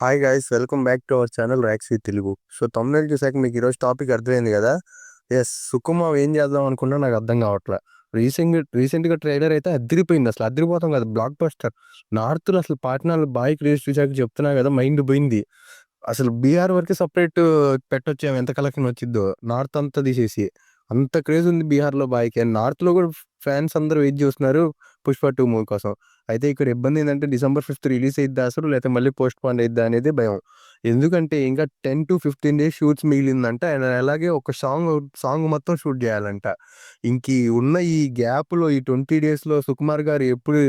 Hi guys, welcome back to our channel racks with Telugu. So తమ్మునేల్ చూసాక మీకు ఈరోజు టాపిక్ అర్థమైంది కదా. ఎస్, సుకుమార్ ఏం చేద్దాం అనుకున్నా నాకు అర్థం కావట్లే. రీసెంట్గా ట్రైలర్ అయితే అదిరిపోయింది. అసలు అదిరిపోతాం కదా, బ్లాక్ బస్టర్. నార్త్లో అసలు పాట్నాలు బాయ్ క్రేజ్ చూసాక చెప్తున్నా కదా, మైండ్ పోయింది. అసలు బీహార్ వరకే సపరేట్ పెట్టొచ్చాము, ఎంత కలెక్షన్ వచ్చిందో. నార్త్ అంతా తీసేసి అంత క్రేజ్ ఉంది బీహార్లో బాయ్కి. అండ్ నార్త్లో కూడా ఫ్యాన్స్ అందరూ వెయిట్ చేస్తున్నారు పుష్ప 2 మూవీ కోసం. అయితే ఇక్కడ ఇబ్బంది ఏంటంటే December 5th రిలీజ్ అయిద్దా అసలు, లేకపోతే మళ్ళీ పోస్ట్ పోన్ అయిద్దా అనేది భయం. ఎందుకంటే ఇంకా 10 to 15 days షూట్స్ మిగిలిందంట. అండ్ అలాగే ఒక సాంగ్ మొత్తం షూట్ చేయాలంట. ఇంక ఉన్న ఈ గ్యాప్లో, ఈ 20 daysలో సుకుమార్ గారు ఎప్పుడు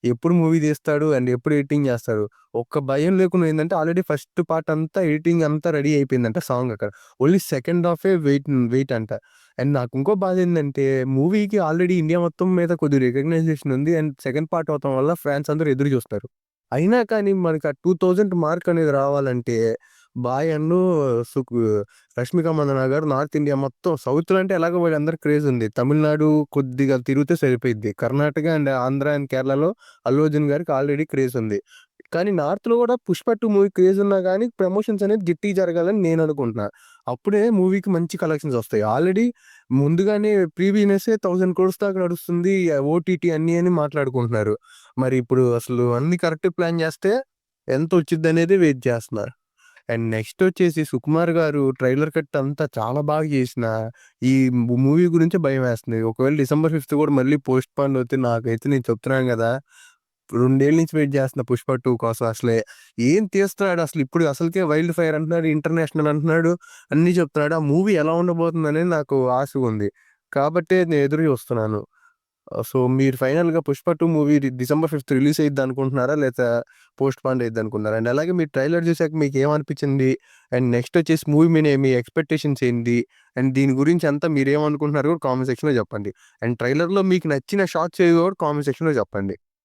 ఎప్పుడు మూవీ తీస్తాడు అండ్ ఎప్పుడు ఎడిటింగ్ చేస్తాడు, ఒక్క భయం లేకుండా ఏంటంటే ఆల్రెడీ ఫస్ట్ పార్ట్ అంతా ఎడిటింగ్ అంతా రెడీ అయిపోయిందంట. సాంగ్ అక్కడ ఓన్లీ సెకండ్ హాఫే వెయిట్ వెయిట్ అంట. అండ్ నాకు ఇంకో బాధ ఏంటంటే, మూవీకి ఆల్రెడీ ఇండియా మొత్తం మీద కొద్దిగా రికగ్నైజేషన్ ఉంది. అండ్ సెకండ్ పార్ట్ అవటం వల్ల ఫ్యాన్స్ అందరూ ఎదురు చూస్తారు. అయినా కానీ మనకి ఆ 2000 మార్క్ అనేది రావాలంటే, బాయ్ అండ్ సుక్ 'రష్మిక మందన' గారు నార్త్ ఇండియా మొత్తం, సౌత్‌లో అంటే ఎలాగో వీళ్ళందరికి క్రేజ్ ఉంది. తమిళనాడు కొద్దిగా తిరిగితే సరిపోయిద్ది. కర్ణాటక అండ్ ఆంధ్ర అండ్ కేరళలో అల్లు అర్జున్ గారికి ఆల్రెడీ క్రేజ్ ఉంది. కానీ నార్త్‌లో కూడా 'పుష్ప 2' మూవీ క్రేజ్ ఉన్నా గానీ ప్రమోషన్స్ అనేది గట్టిగా జరగాలని నేను అనుకుంటున్నా. అప్పుడే మూవీకి మంచి కలెక్షన్స్ వస్తాయి. ఆల్రెడీ ముందుగానే ప్రీవియస్సే 1000 క్రోర్స్ దాకా నడుస్తుంది. ఓటీటీ అన్నీ అని మాట్లాడుకుంటున్నారు. మరి ఇప్పుడు అసలు అన్ని కరెక్ట్ ప్లాన్ చేస్తే ఎంతొచ్చిద్దనేది వెయిట్ చేస్తున్నా. అండ్ నెక్స్ట్ వచ్చేసి సుకుమార్ గారు ట్రైలర్ కట్ అంతా చాలా బాగా చేసినా, ఈ మూవీ గురించే భయమేస్తుంది. ఒకవేళ December 5th కూడా మళ్ళీ పోస్ట్ పోన్ అవుతే, నాకైతే నేను చెప్తున్నాను గదా, 2 ఏళ్ల నుంచి వెయిట్ చేస్తున్నా పుష్ప 2 కోసం. అసలే ఏం తీస్తున్నాడు అసలు, ఇప్పుడు అసలుకే వైల్డ్ ఫైర్ అంటున్నాడు, ఇంటర్నేషనల్ అంటున్నాడు, అన్నీ చెప్తున్నాడు. ఆ మూవీ ఎలా ఉండబోతుందనేది నాకు ఆశగుంది. కాబట్టే నేను ఎదురు చూస్తున్నాను. సో మీరు ఫైనల్‌గా 'Pushpa 2' movie December 5th release అయిద్దనుకుంటున్నారా? లేతే పోస్ట్‌పోన్ అయిద్దనుకున్నారా? అండ్ అలాగే మీరు ట్రైలర్ చూసాక మీకేమనిపించింది? అండ్ నెక్స్ట్ వచ్చేసి మూవీ మీద మీ ఎక్స్‌పెక్టేషన్స్ ఏంటి? అండ్ దీని గురించి అంతా మీరేమనుకుంటున్నారో కూడా కామెంట్ సెక్షన్‌లో చెప్పండి. అండ్ ట్రైలర్‌లో మీకు నచ్చిన షార్ట్స్ ఏవో కూడా కామెంట్ సెక్షన్‌లో చెప్పండి.